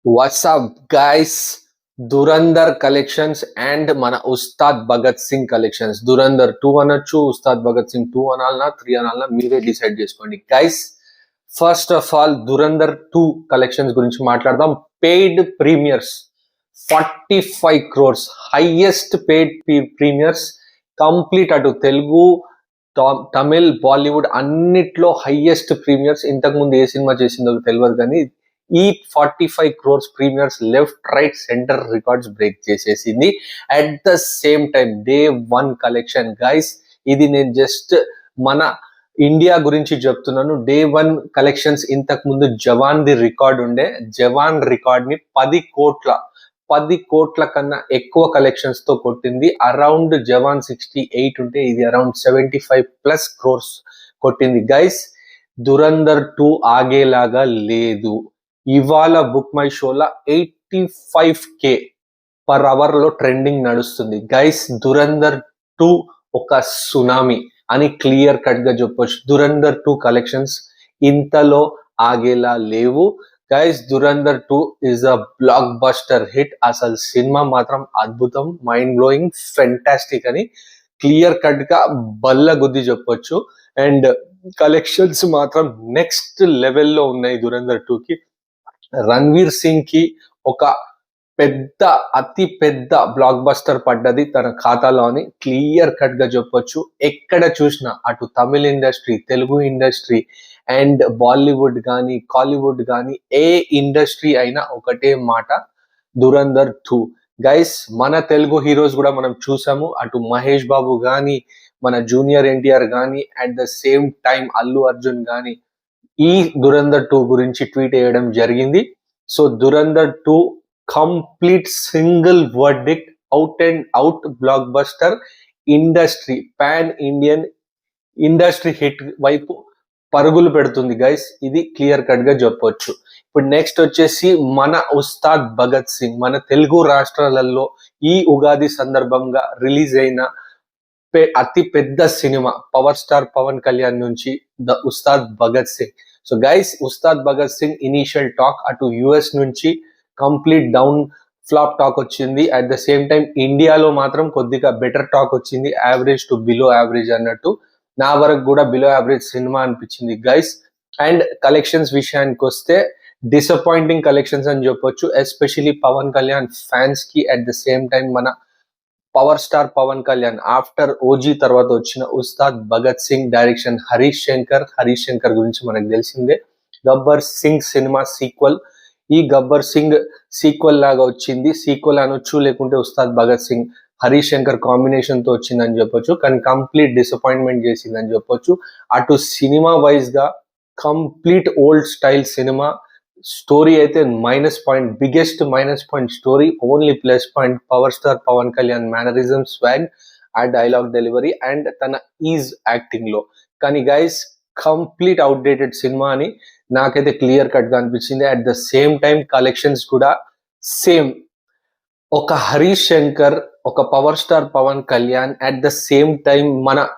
WhatsApp guys, Dhurandhar collections and మన Ustaad Bhagat Singh collections. Dhurandhar 2 అనొచ్చు, ఉస్తాద్ భగత్ సింగ్ 2 అనాలనా 3 అనాలనా మీరే డిసైడ్ చేసుకోండి guys. First of all Dhurandhar 2 collections గురించి మాట్లాడదాం. Paid premieres 45 crores, highest paid premieres complete. అటు తెలుగు, తమిళ్, బాలీవుడ్ అన్నిట్లో హైయెస్ట్ ప్రీమియర్స్. ఇంతకు ముందు ఏ సినిమా చేసిందో తెలియదు కానీ ఈ 45 crores premieres left right centre records break చేసేసింది. At the same time day 1 collection guys, ఇది నేను జస్ట్ మన ఇండియా గురించి చెప్తున్నాను. డే 1 కలెక్షన్స్ ఇంతకు ముందు జవాన్ ది రికార్డ్ ఉండే. జవాన్ రికార్డ్ ని 10 కోట్ల కన్నా ఎక్కువ కలెక్షన్స్ తో కొట్టింది. అరౌండ్ జవాన్ 68 ఉంటే ఇది అరౌండ్ 75+ crores కొట్టింది గైస్. దురందర్ 2 ఆగేలాగా లేదు. ఇవాళ బుక్ మై షోలో 85K పర్ అవర్ లో ట్రెండింగ్ నడుస్తుంది గైస్. దురందర్ 2 ఒక సునామీ అని క్లియర్ కట్ గా చెప్పొచ్చు. దురందర్ 2 కలెక్షన్స్ ఇంతలో ఆగేలా లేవు guys. Dhurandhar 2 is a block buster hit. అసలు సినిమా మాత్రం అద్భుతం, మైండ్ బ్లోయింగ్, ఫెంటాస్టిక్ అని క్లియర్ కట్ గా బల్ల గుద్ది చెప్పొచ్చు. అండ్ కలెక్షన్స్ మాత్రం నెక్స్ట్ లెవెల్లో ఉన్నాయి దురందర్ 2కి. రణ్వీర్ సింగ్ కి ఒక అతి పెద్ద బ్లాక్ బస్టర్ పడ్డది తన ఖాతాలో అని క్లియర్ కట్ గా చెప్పొచ్చు. ఎక్కడ చూసినా అటు Tamil industry, Telugu industry and Bollywood కానీ కాలీవుడ్ కానీ ఏ ఇండస్ట్రీ అయినా ఒకటే మాట, దురందర్ 2 గైస్. మన తెలుగు హీరోస్ కూడా మనం చూసాము. అటు మహేష్ బాబు కానీ, మన జూనియర్ ఎన్టీఆర్ కానీ, at the same time Allu Arjun కానీ ఈ దురందర్ 2 గురించి ట్వీట్ చేయడం జరిగింది. So Dhurandhar 2 complete single verdict, out and out block buster, industry pan Indian industry hit వైపు పరుగులు పెడుతుంది గైస్. ఇది క్లియర్ కట్ గా చెప్పొచ్చు. ఇప్పుడు నెక్స్ట్ వచ్చేసి మన ఉస్తాద్ భగత్ సింగ్. మన తెలుగు రాష్ట్రాలలో ఈ ఉగాది సందర్భంగా రిలీజ్ అయిన అతి పెద్ద సినిమా పవర్ స్టార్ పవన్ కళ్యాణ్ నుంచి the Ustaad Bhagat Singh. So guys, Ustaad Bhagat Singh initial talk అటు యుఎస్ నుంచి కంప్లీట్ డౌన్ ఫ్లాప్ టాక్ వచ్చింది. అట్ ద సేమ్ టైం ఇండియాలో మాత్రం కొద్దిగా బెటర్ టాక్ వచ్చింది, యావరేజ్ టు బిలో యావరేజ్ అన్నట్టు. నా వరకు కూడా బిలో యావరేజ్ సినిమా అనిపించింది గైస్. అండ్ కలెక్షన్స్ విషయానికి వస్తే డిసప్పాయింటింగ్ కలెక్షన్స్ అని చెప్పొచ్చు, ఎస్పెషలీ పవన్ కళ్యాణ్ ఫ్యాన్స్ కి. అట్ ద సేమ్ టైం మన power star Pawan Kalyan after OG తర్వాత వచ్చిన ఉస్తాద్ భగత్ సింగ్, డైరెక్షన్ హరీష్ శంకర్ గురించి మనకు తెలిసిందే. గబ్బర్ సింగ్ సినిమా సీక్వెల్, ఈ గబ్బర్ సింగ్ సీక్వెల్ లాగా వచ్చింది. సీక్వెల్ అనొచ్చు, లేకుంటే ఉస్తాద్ భగత్ సింగ్ హరీష్ శంకర్ కాంబినేషన్ తో వచ్చిందని చెప్పొచ్చు. కానీ కంప్లీట్ డిసప్పాయింట్మెంట్ చేసిందని చెప్పొచ్చు. అటు సినిమా వైజ్ గా కంప్లీట్ ఓల్డ్ స్టైల్ సినిమా. స్టోరీ అయితే -minus point, biggest -minus point story. Only +plus point power star Pawan Kalyan mannerism, swag, ఆ డైలాగ్ డెలివరీ అండ్ తన ఈజ్ యాక్టింగ్ లో. కానీ గైస్, కంప్లీట్ అవుట్డేటెడ్ సినిమా అని నాకైతే క్లియర్ కట్ గా అనిపించింది. At the same time collections కూడా సేమ్. ఒక హరీష్ శంకర్, ఒక power star Pawan Kalyan, at the same time మన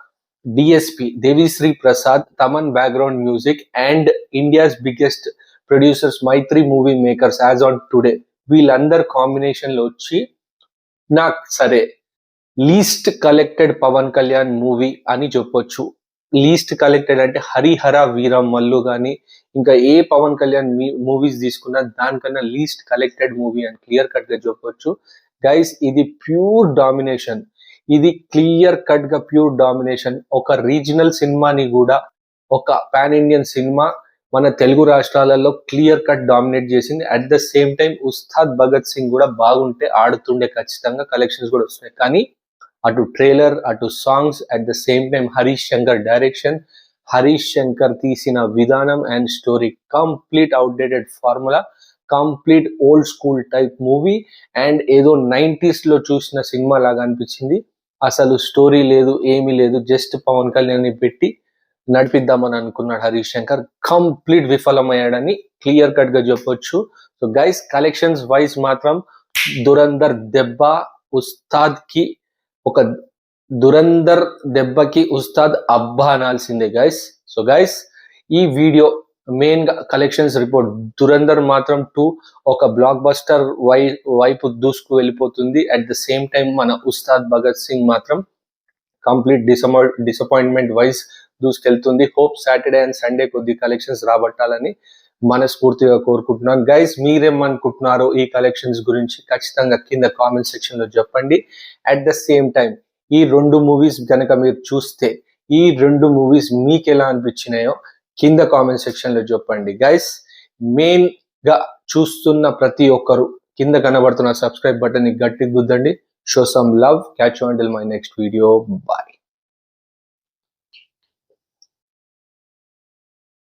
DSP Devi Sri Prasad, Thaman background music and India's biggest producers Mythri movie makers as on today, వీళ్ళందరు combination లో వచ్చి నాకు సరే least collected Pawan Kalyan movie అని చెప్పొచ్చు. లీస్ట్ కలెక్టెడ్ అంటే హరిహర వీరం మల్లు కానీ ఇంకా ఏ పవన్ కళ్యాణ్ మూవీస్ తీసుకున్నా దానికన్నా లీస్ట్ కలెక్టెడ్ మూవీ అని క్లియర్ కట్ గా చెప్పొచ్చు గైస్. ఇది ప్యూర్ డామినేషన్, ఇది క్లియర్ కట్ గా ప్యూర్ డామినేషన్. ఒక రీజనల్ సినిమాని కూడా ఒక పాన్ ఇండియన్ సినిమా మన తెలుగు రాష్ట్రాలలో క్లియర్ కట్ డామినేట్ చేసింది. At the same time Ustaad Bhagat Singh కూడా బాగుంటే ఆడుతుండే, ఖచ్చితంగా కలెక్షన్స్ కూడా వస్తున్నాయి. కానీ అటు ట్రైలర్, అటు songs, at the same time Harish Shankar direction, Harish Shankar తీసిన విధానం and story complete outdated formula, complete old school type movie. And ఏదో 90s లో చూసిన సినిమా లాగా అనిపించింది. అసలు స్టోరీ లేదు, ఏమీ లేదు, జస్ట్ పవన్ కళ్యాణ్ ని పెట్టి నడిపిద్దామని అనుకున్నాడు హరీష్ శంకర్. కంప్లీట్ విఫలమయ్యాడని క్లియర్ కట్ గా చెప్పొచ్చు. సో గైస్, కలెక్షన్స్ వైజ్ మాత్రం దురందర్ దెబ్బ ఉస్తాద్ కి, ఒక దురందర్ దెబ్బకి ఉస్తాద్ అబ్బా అనాల్సిందే గైస్. సో గైస్, ఈ వీడియో మెయిన్ గా కలెక్షన్స్ రిపోర్ట్ దురందర్ మాత్రం 2 ఒక బ్లాక్ బస్టర్ వైపు దూసుకు వెళ్ళిపోతుంది. అట్ ద సేమ్ టైం మన ఉస్తాద్ భగత్ సింగ్ మాత్రం కంప్లీట్ డిసప్పాయింట్మెంట్ వైజ్ దూసుకెళ్తుంది. హోప్ సాటర్డే అండ్ సండే కొద్ది కలెక్షన్స్ రాబట్టాలని మనస్ఫూర్తిగా కోరుకుంటున్నాను. గైస్ మీరేమనుకుంటున్నారో ఈ కలెక్షన్స్ గురించి ఖచ్చితంగా కింద కామెంట్ సెక్షన్ లో చెప్పండి. అట్ ద సేమ్ టైం ఈ 2 మూవీస్ కనుక మీరు చూస్తే ఈ 2 మూవీస్ మీకు ఎలా అనిపించినాయో కింద కామెంట్ సెక్షన్ లో చెప్పండి. గైస్ మెయిన్ గా చూస్తున్న ప్రతి ఒక్కరు కింద కనబడుతున్న సబ్స్క్రైబ్ బటన్ ని గట్టి గుద్దండి. Show some love. Catch you until my next video. Bye.